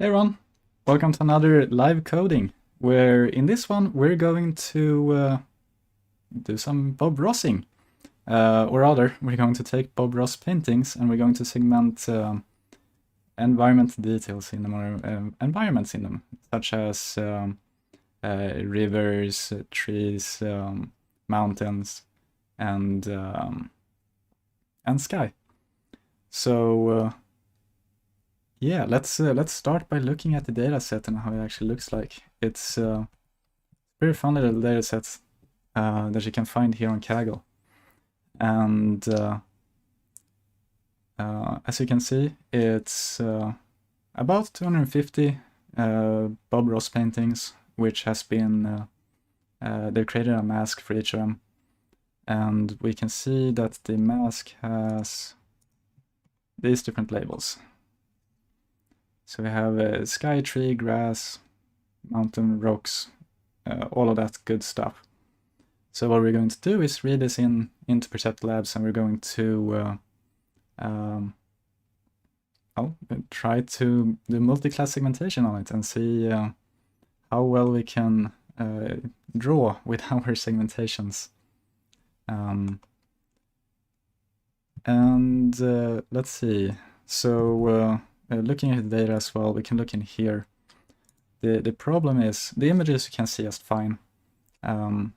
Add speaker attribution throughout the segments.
Speaker 1: Hey everyone, welcome to another live coding, where in this one we're going to do some Bob Rossing. Or rather, we're going to take Bob Ross paintings and we're going to segment environment details in them, or environments in them, such as rivers, trees, mountains, and sky. So yeah, let's start by looking at the data set and how it actually looks like. It's very fun little data set that you can find here on Kaggle. And as you can see, it's about 250 Bob Ross paintings, which has been, they've created a mask for each of them. And we can see that the mask has these different labels. So we have sky, tree, grass, mountain, rocks, all of that good stuff. So what we're going to do is read this into PerceptiLabs, and we're going to try to do multiclass segmentation on it and see how well we can draw with our segmentations. Let's see. So looking at the data as well, we can look in here. The problem is the images you can see just fine. The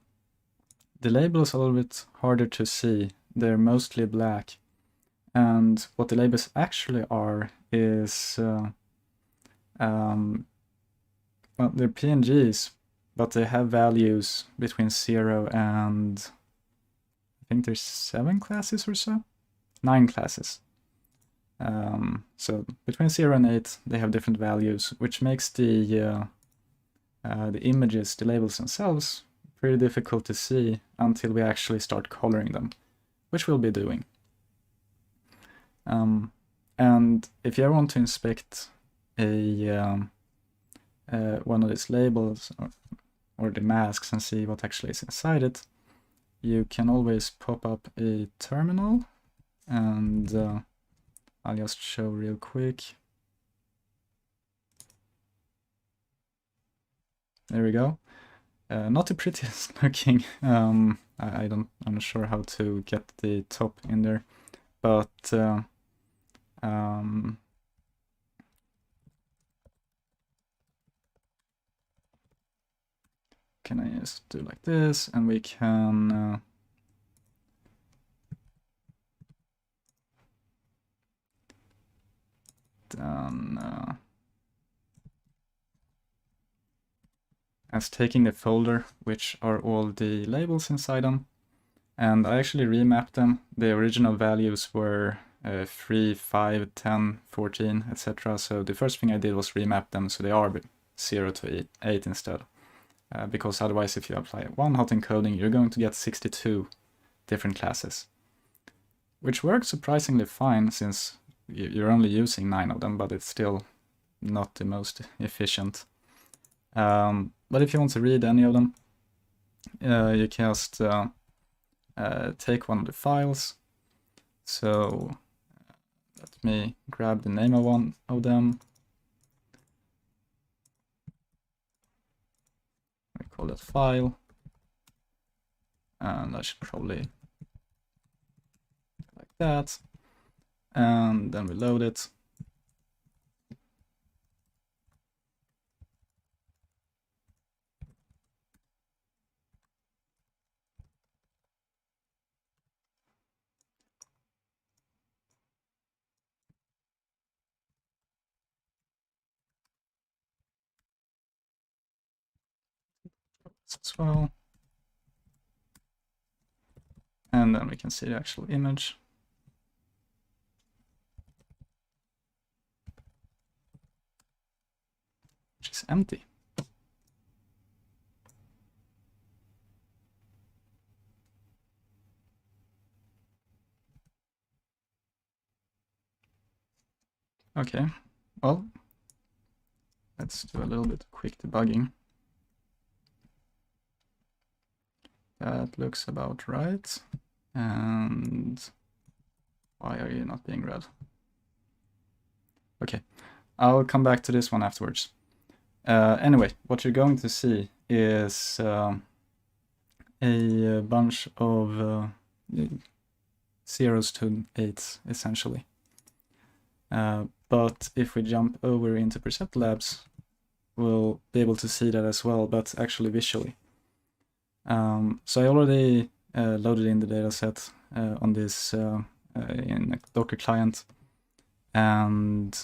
Speaker 1: labels are a little bit harder to see. They're mostly black. And what the labels actually are is, well, they're PNGs, but they have values between 0 and I think there's 7 classes or so? 9 classes. So between 0 and 8, they have different values, which makes the images, the labels themselves, pretty difficult to see until we actually start coloring them, which we'll be doing. And if you ever want to inspect one of these labels or the masks and see what actually is inside it, you can always pop up a terminal, and I'll just show real quick. There we go. Not the prettiest looking. I'm not sure how to get the top in there, but can I just do like this, and we can then as taking the folder, which are all the labels inside them, and I actually remapped them. The original values were 3, 5, 10, 14, etc. So the first thing I did was remap them so they are 0 to 8 instead. Because otherwise, if you apply one hot encoding, you're going to get 62 different classes. Which works surprisingly fine, since you're only using 9 of them, but it's still not the most efficient. But if you want to read any of them, you can just take one of the files. So let me grab the name of one of them. We call that file, and I should probably like that, and then we load it. As well, and then we can see the actual image. Which is empty. Okay, well, let's do a little bit of quick debugging. That looks about right. And why are you not being read? Okay, I'll come back to this one afterwards. Anyway, what you're going to see is a bunch of zeros to eights, essentially. But if we jump over into PerceptiLabs, we'll be able to see that as well, but actually visually. So I already loaded in the dataset on this in a Docker client, and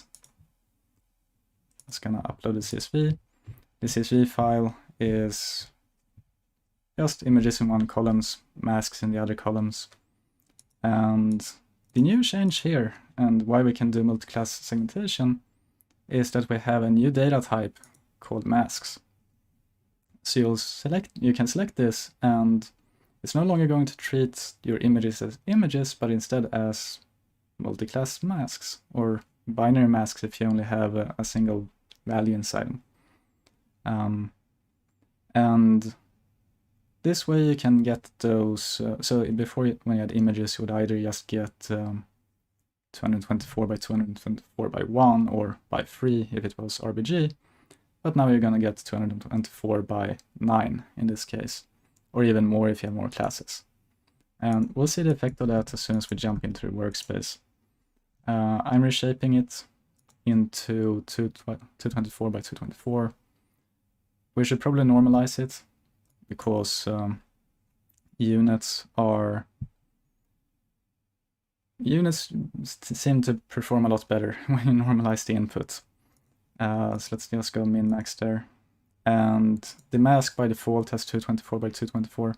Speaker 1: it's gonna upload the CSV. The CSV file is just images in one column, masks in the other columns. And the new change here, and why we can do multiclass segmentation, is that we have a new data type called masks. So you can select this, and it's no longer going to treat your images as images, but instead as multiclass masks, or binary masks if you only have a single value inside them. And this way you can get those, so before when you had images, you would either just get 224 by 224 by 1 or by 3 if it was RBG, but now you're going to get 224 by 9 in this case, or even more if you have more classes. And we'll see the effect of that as soon as we jump into the workspace. I'm reshaping it into 224 by 224. We should probably normalize it, because units seem to perform a lot better when you normalize the input. So let's just go min-max there. And the mask by default has 224 by 224.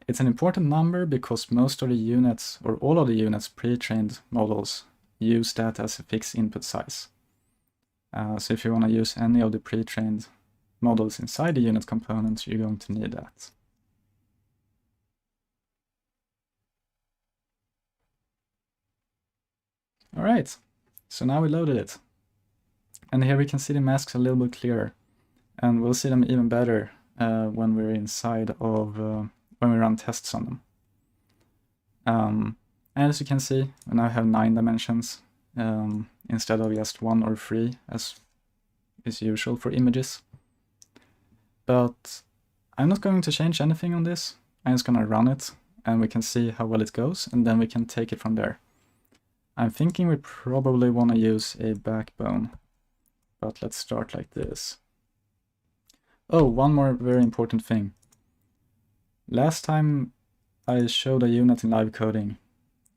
Speaker 1: It's an important number because most of the units, or all of the units pre-trained models, use that as a fixed input size. So if you want to use any of the pre-trained models inside the unit component, you're going to need that. All right, so now we loaded it. And here we can see the masks a little bit clearer. And we'll see them even better when we're inside of, when we run tests on them. And as you can see, we now have 9 dimensions instead of just 1 or 3 as is usual for images. But I'm not going to change anything on this. I'm just going to run it, and we can see how well it goes, and then we can take it from there. I'm thinking we probably want to use a backbone, but let's start like this. Oh, one more very important thing. Last time I showed a unit in live coding,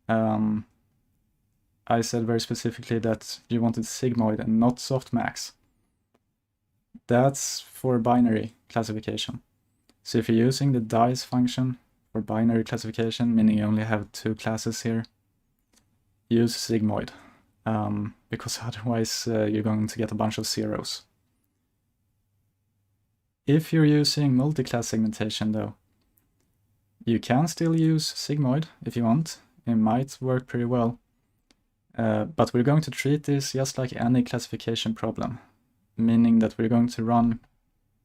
Speaker 1: I said very specifically that you wanted sigmoid and not softmax. That's for binary classification. So if you're using the dice function for binary classification, meaning you only have 2 classes here, use sigmoid, because otherwise you're going to get a bunch of zeros. If you're using multiclass segmentation though, you can still use sigmoid if you want. It might work pretty well. But we're going to treat this just like any classification problem, meaning that we're going to run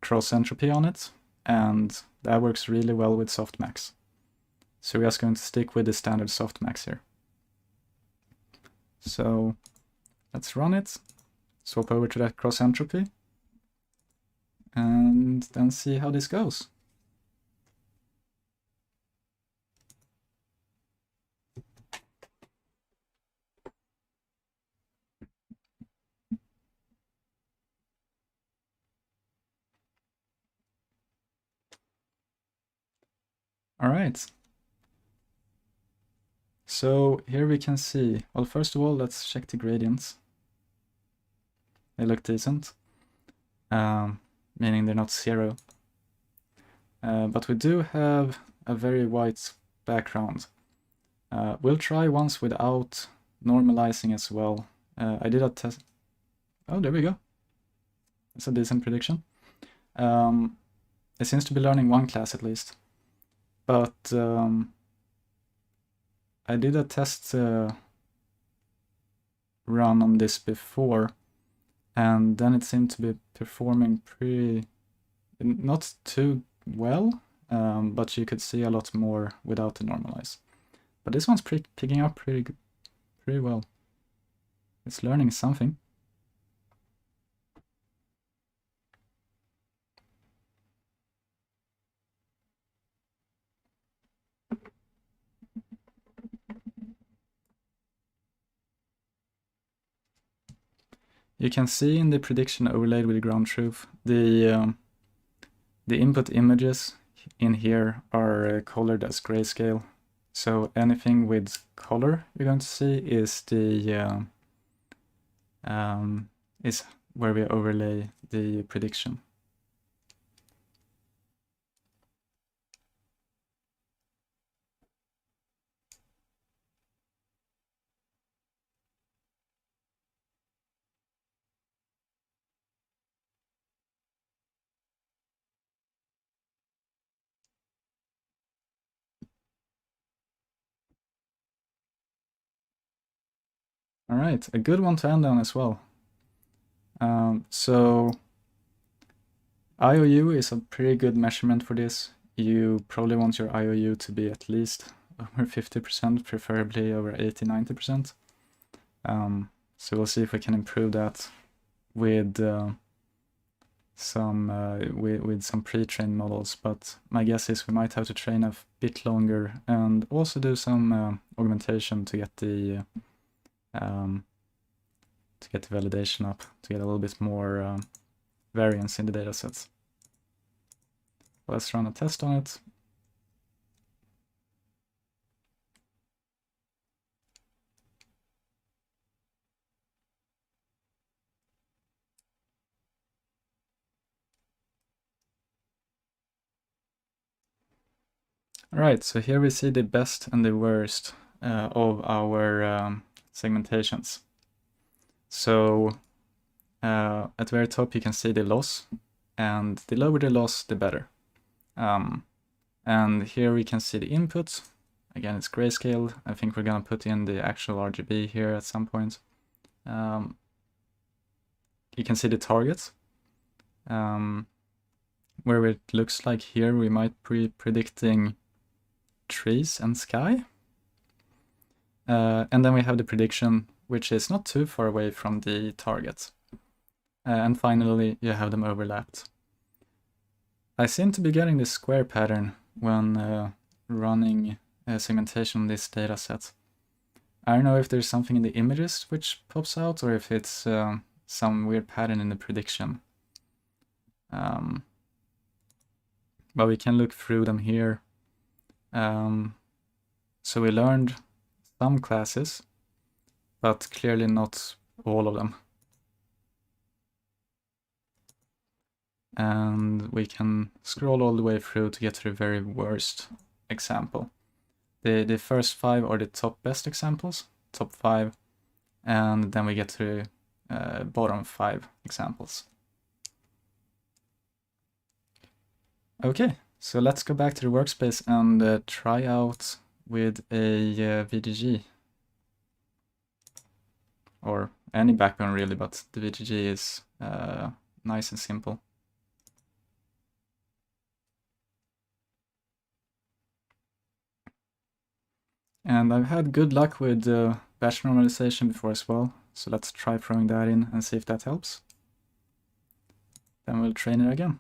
Speaker 1: cross entropy on it, and that works really well with softmax. So we're just going to stick with the standard softmax here. So let's run it, swap over to that cross entropy, and then see how this goes. All right. So here we can see, well, first of all, let's check the gradients. They look decent, meaning they're not 0. But we do have a very white background. We'll try once without normalizing as well. I did a test. Oh, there we go. That's a decent prediction. It seems to be learning 1 class at least. But I did a test run on this before, and then it seemed to be performing not too well, but you could see a lot more without the normalize. But this one's picking up pretty well. It's learning something. You can see in the prediction overlaid with ground truth, the input images in here are colored as grayscale. So anything with color you're going to see is the is where we overlay the prediction. All right, a good one to end on as well. So IOU is a pretty good measurement for this. You probably want your IOU to be at least over 50%, preferably over 80-90%. So we'll see if we can improve that with some pre-trained models, but my guess is we might have to train a bit longer and also do some augmentation to get the validation up, to get a little bit more variance in the data sets. Let's run a test on it. All right, so here we see the best and the worst of our segmentations. So at the very top you can see the loss, and the lower the loss, the better. And here we can see the inputs. Again, it's grayscale. I think we're gonna put in the actual RGB here at some point. You can see the targets, where it looks like here we might be predicting trees and sky. And then we have the prediction, which is not too far away from the target. And finally, you have them overlapped. I seem to be getting this square pattern when running segmentation on this data set. I don't know if there's something in the images which pops out, or if it's some weird pattern in the prediction. But we can look through them here. So we learned some classes, but clearly not all of them. And we can scroll all the way through to get to the very worst example. The first 5 are the top best examples, top 5, and then we get to bottom 5 examples. Okay, so let's go back to the workspace and try out with a VGG. Or any backbone really, but the VGG is nice and simple. And I've had good luck with batch normalization before as well, so let's try throwing that in and see if that helps. Then we'll train it again.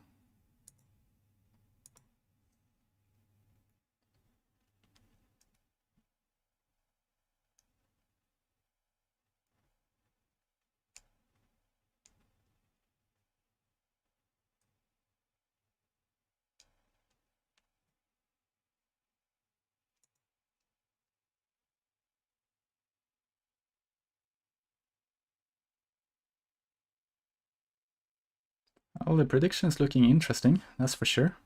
Speaker 1: Oh, the prediction is looking interesting, that's for sure.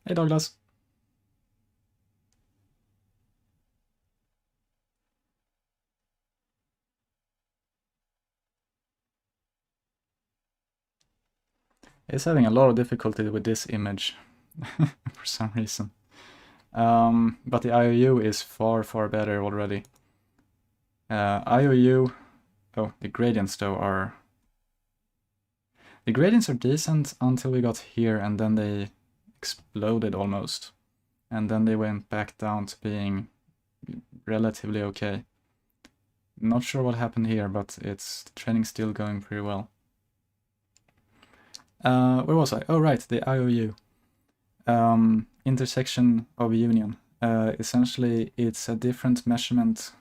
Speaker 1: Hey Douglas. It's having a lot of difficulty with this image for some reason. But the IOU is far, far better already. IOU, oh, the gradients though are... The gradients are decent until we got here, and then they exploded almost. And then they went back down to being relatively okay. Not sure what happened here, but the training's still going pretty well. Where was I? Oh right, the IOU. Intersection of union. essentially it's a different measurement.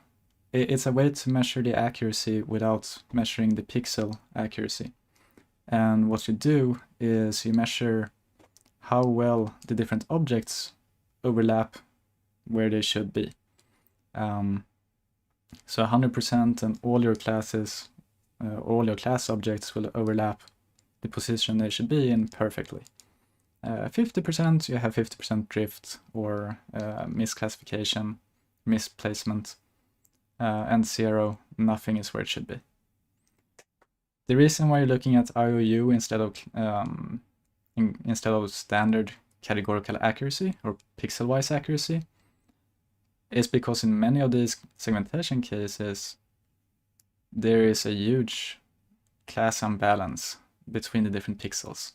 Speaker 1: It's a way to measure the accuracy without measuring the pixel accuracy. And what you do is you measure how well the different objects overlap where they should be. So 100% and all your classes, all your class objects will overlap the position they should be in perfectly. 50% you have 50% drift or misclassification, misplacement, and 0, nothing is where it should be. The reason why you're looking at IOU instead of standard categorical accuracy or pixel-wise accuracy is because in many of these segmentation cases, there is a huge class imbalance between the different pixels.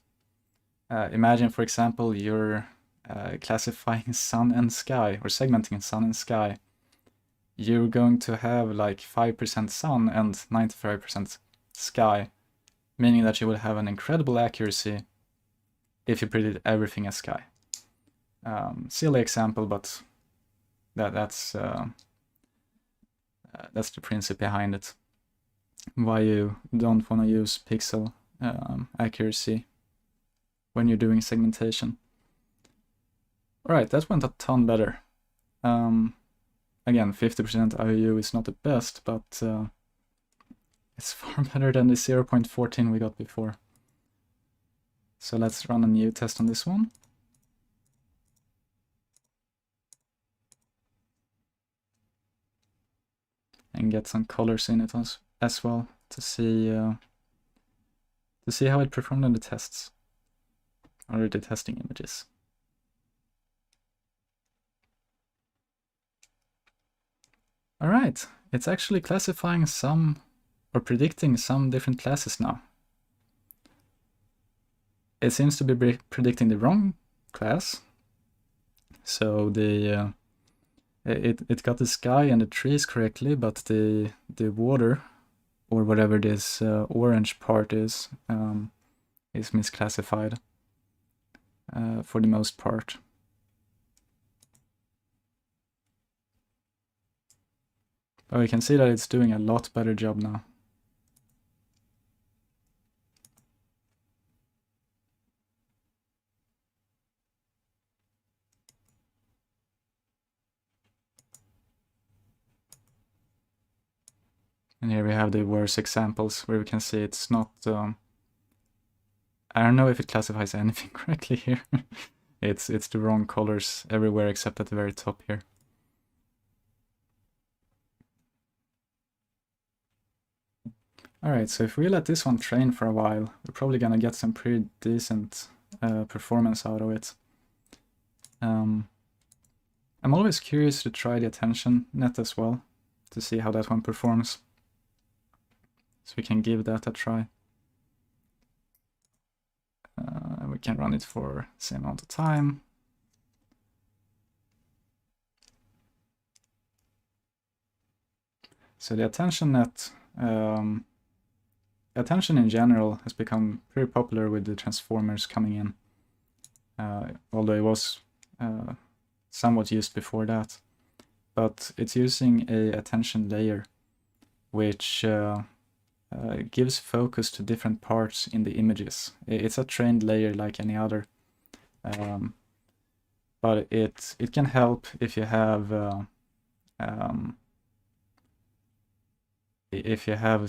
Speaker 1: Imagine, for example, you're classifying sun and sky, or segmenting sun and sky. You're going to have like 5% sun and 95% sky, meaning that you will have an incredible accuracy if you predict everything as sky. Silly example, but that's the principle behind it. Why you don't want to use pixel accuracy when you're doing segmentation. Alright, that went a ton better. Again, 50% IOU is not the best, but it's far better than the 0.14 we got before. So let's run a new test on this one. And get some colors in it as well to see how it performed in the tests, or the testing images. All right, it's actually classifying some, or predicting some different classes now. It seems to be predicting the wrong class. So it got the sky and the trees correctly, but the water, or whatever this orange part is misclassified for the most part. But we can see that it's doing a lot better job now. And here we have the worst examples where we can see it's not... I don't know if it classifies anything correctly here. It's the wrong colors everywhere except at the very top here. Alright, so if we let this one train for a while, we're probably gonna get some pretty decent performance out of it. I'm always curious to try the AttentionNet as well, to see how that one performs. So we can give that a try. We can run it for the same amount of time. So the AttentionNet, attention in general has become pretty popular with the transformers coming in, although it was somewhat used before that. But it's using a attention layer, which gives focus to different parts in the images. It's a trained layer like any other, but it can help if you have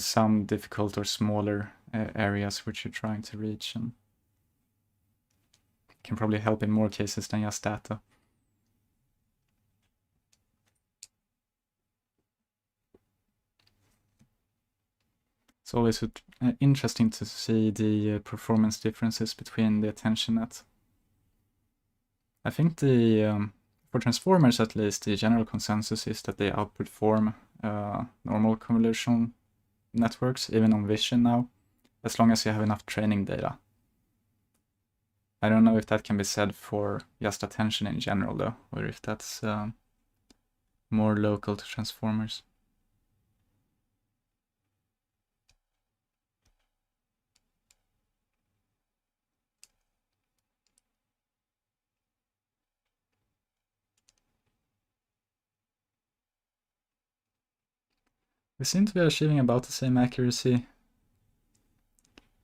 Speaker 1: some difficult or smaller areas which you're trying to reach, and can probably help in more cases than just data. It's always interesting to see the performance differences between the AttentionNet. I think for transformers at least, the general consensus is that they outperform normal convolutional networks, even on vision now, as long as you have enough training data. I don't know if that can be said for just attention in general though, or if that's more local to transformers. We seem to be achieving about the same accuracy,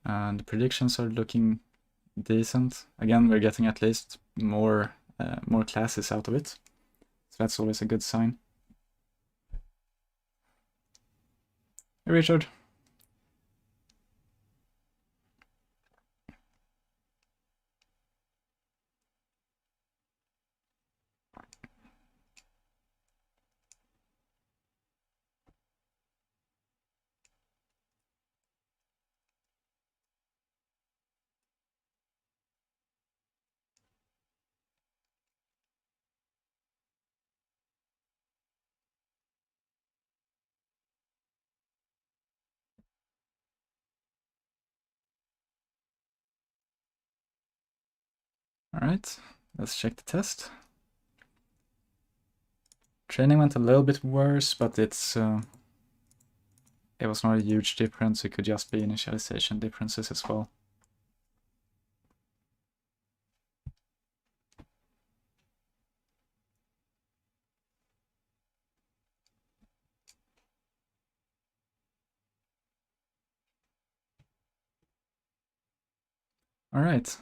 Speaker 1: and the predictions are looking decent. Again, we're getting at least more classes out of it, so that's always a good sign. Hey, Richard. All right, let's check the test. Training went a little bit worse, but it was not a huge difference. It could just be initialization differences as well. All right.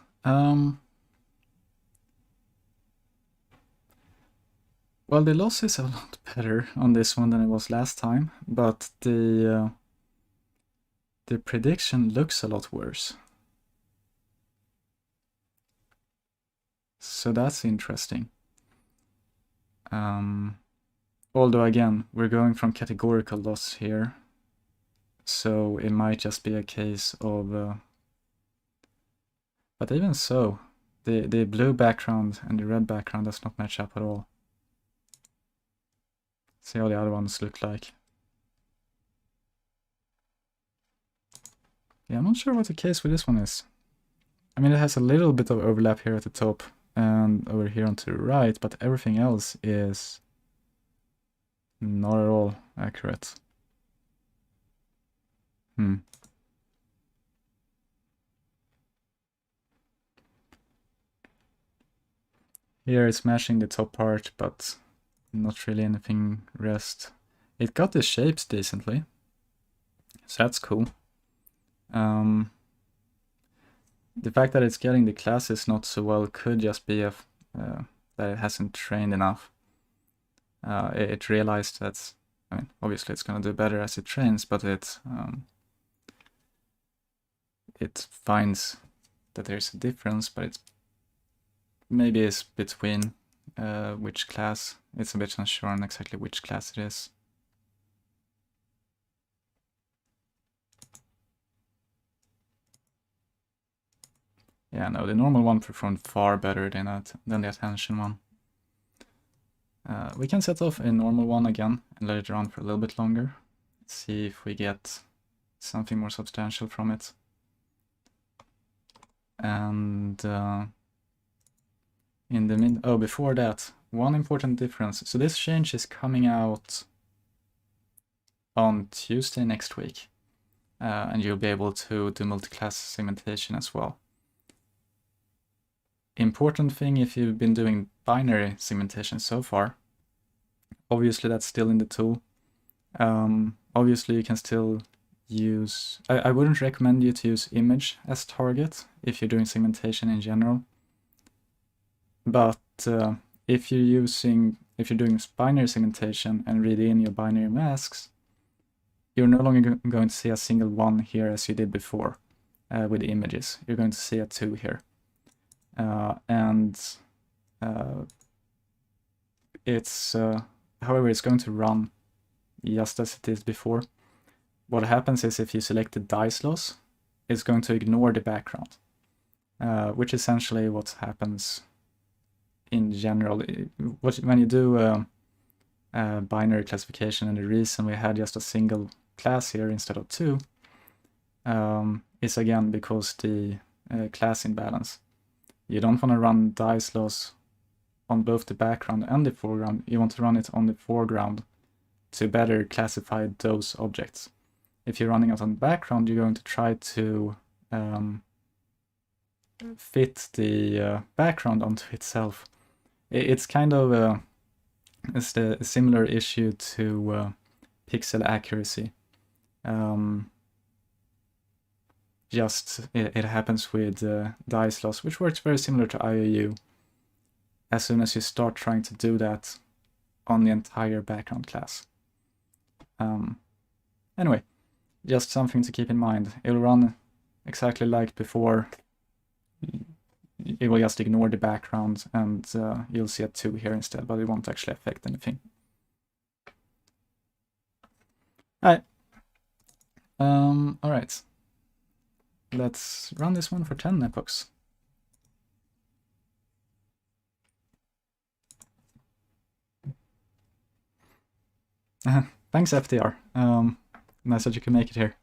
Speaker 1: Well, the loss is a lot better on this one than it was last time, but the prediction looks a lot worse. So that's interesting. Although again, we're going from categorical loss here, so it might just be a case of... but even so, the blue background and the red background does not match up at all. See how the other ones look like. Yeah, I'm not sure what the case with this one is. I mean, it has a little bit of overlap here at the top and over here on to the right, but everything else is not at all accurate. Here it's matching the top part, but not really anything rest. It got the shapes decently, so that's cool. The fact that it's getting the classes not so well could just be that it hasn't trained enough. It realized that, I mean, obviously it's going to do better as it trains, but it finds that there's a difference, but it's maybe it's between which class. It's a bit unsure on exactly which class it is. Yeah, no, the normal one performed far better than the attention one. We can set off a normal one again and let it run for a little bit longer. Let's see if we get something more substantial from it. And before that, one important difference. So this change is coming out on Tuesday next week, and you'll be able to do multiclass segmentation as well. Important thing if you've been doing binary segmentation so far, obviously that's still in the tool. Obviously you can still use, I wouldn't recommend you to use image as target if you're doing segmentation in general. But if you're doing binary segmentation and read in your binary masks, you're no longer going to see a single one here as you did before with the images. You're going to see a 2 here. However, it's going to run just as it is before. What happens is if you select the dice loss, it's going to ignore the background, which is essentially what happens in general. When you do binary classification, and the reason we had just a single class here instead of 2 is again because the class imbalance. You don't want to run dice loss on both the background and the foreground. You want to run it on the foreground to better classify those objects. If you're running it on the background, you're going to try to fit the background onto itself. It's kind of a similar issue to pixel accuracy. It happens with dice loss, which works very similar to IOU. As soon as you start trying to do that on the entire background class. Anyway, just something to keep in mind. It'll run exactly like before. It will just ignore the background, and you'll see a 2 here instead, but it won't actually affect anything. Alright. Alright. Let's run this one for 10 epochs. Thanks, FDR. Nice that you can make it here.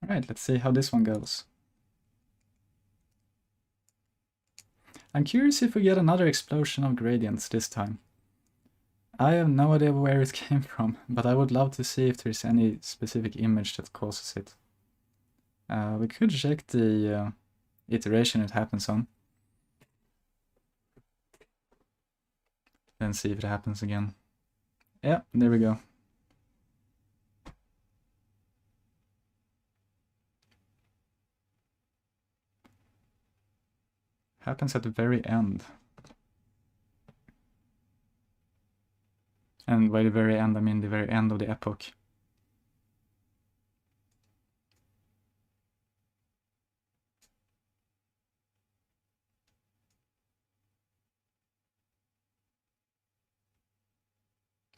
Speaker 1: Alright, let's see how this one goes. I'm curious if we get another explosion of gradients this time. I have no idea where it came from, but I would love to see if there's any specific image that causes it. We could check the iteration it happens on. Then see if it happens again. Yeah, there we go. Happens at the very end. And by the very end, I mean the very end of the epoch.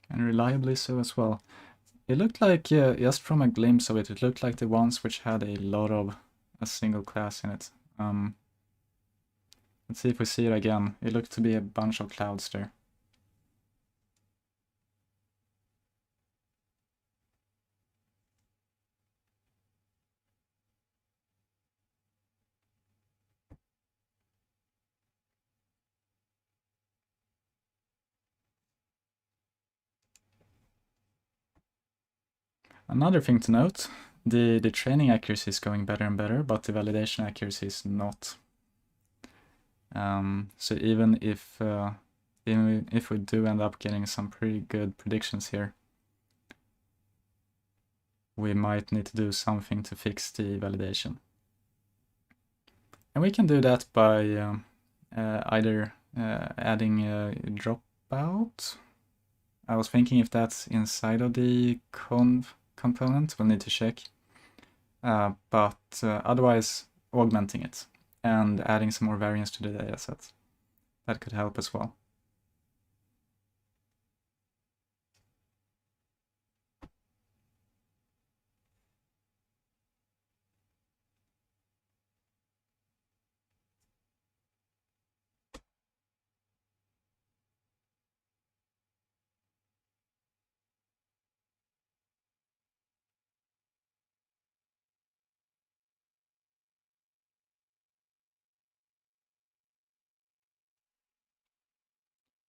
Speaker 1: And reliably so as well. It looked like, just from a glimpse of it, it looked like the ones which had a lot of a single class in it. Let's see if we see it again. It looked to be a bunch of clouds there. Another thing to note, the training accuracy is going better and better, but the validation accuracy is not. So even if we do end up getting some pretty good predictions here, we might need to do something to fix the validation. And we can do that by either adding a dropout. I was thinking if that's inside of the conv component, we'll need to check. But otherwise, augmenting it and adding some more variance to the dataset. That could help as well.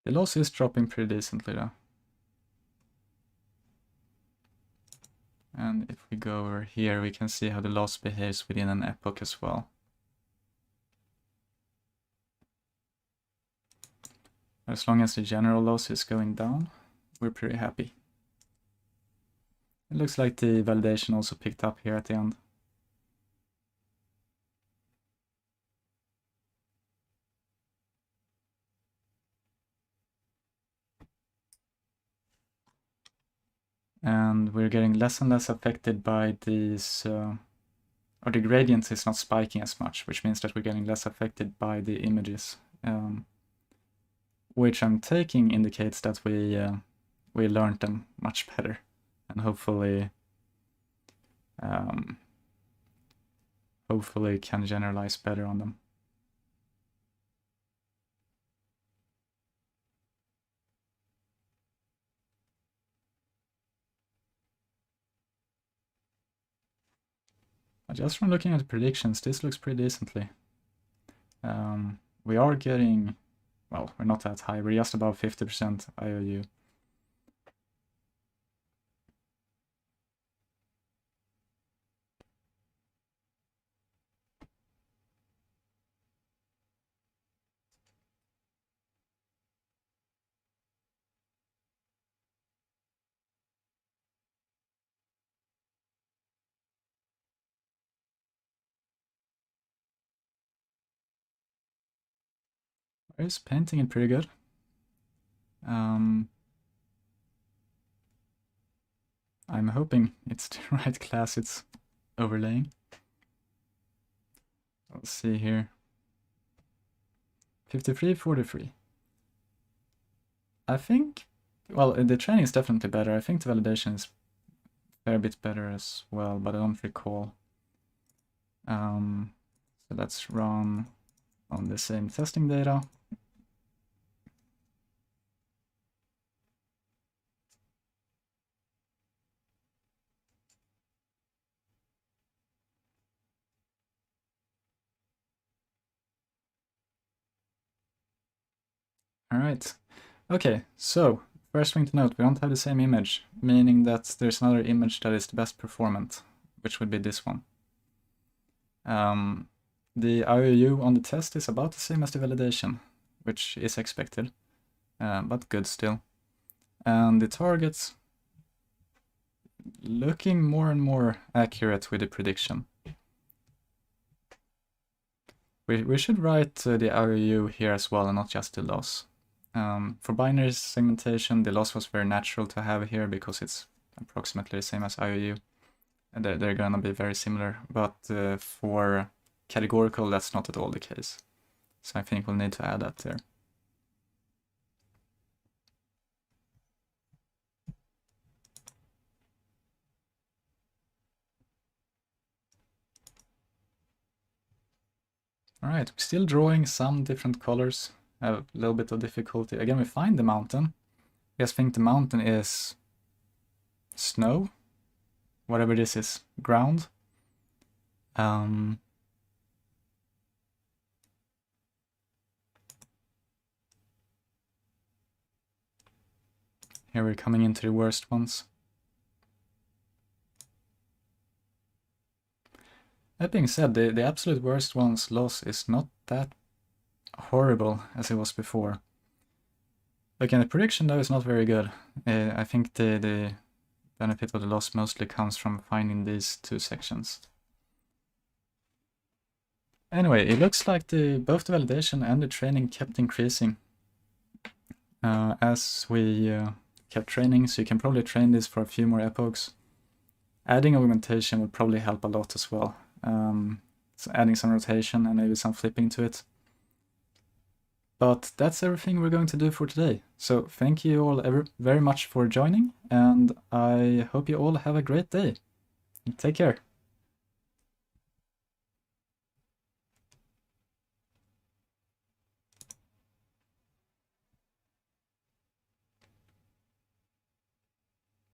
Speaker 1: The loss is dropping pretty decently though. And if we go over here, we can see how the loss behaves within an epoch as well. As long as the general loss is going down, we're pretty happy. It looks like the validation also picked up here at the end. And we're getting less and less affected by these, or the gradient is not spiking as much, which means that we're getting less affected by the images, which I'm taking indicates that we learned them much better, and hopefully can generalize better on them. Just from looking at the predictions, this looks pretty decently. We are getting, well, we're not that high, we're just above 50% IOU. It's painting it pretty good. I'm hoping it's the right class it's overlaying. Let's see here. 53, 43. I think, well, the training is definitely better. I think the validation is a fair bit better as well, but I don't recall. So let's run on the same testing data. All right. Okay, so first thing to note, we don't have the same image, meaning that there's another image that is the best performant, which would be this one. The IOU on the test is about the same as the validation, which is expected, but good still. And the targets looking more and more accurate with the prediction. We should write the IOU here as well and not just the loss. For binary segmentation, the loss was very natural to have here because it's approximately the same as IOU. And they're gonna be very similar, but for categorical, that's not at all the case. So I think we'll need to add that there. All right, we're still drawing some different colors. Have a little bit of difficulty. Again, we find the mountain. I just think the mountain is snow, whatever this is, ground. Here we're coming into the worst ones. That being said, the absolute worst one's loss is not that horrible as it was before. Again, the prediction though is not very good. I think the benefit of the loss mostly comes from finding these two sections. Anyway, it looks like both the validation and the training kept increasing as we kept training, so you can probably train this for a few more epochs. Adding augmentation would probably help a lot as well. So adding some rotation and maybe some flipping to it. But that's everything we're going to do for today. So thank you all very much for joining, and I hope you all have a great day. Take care.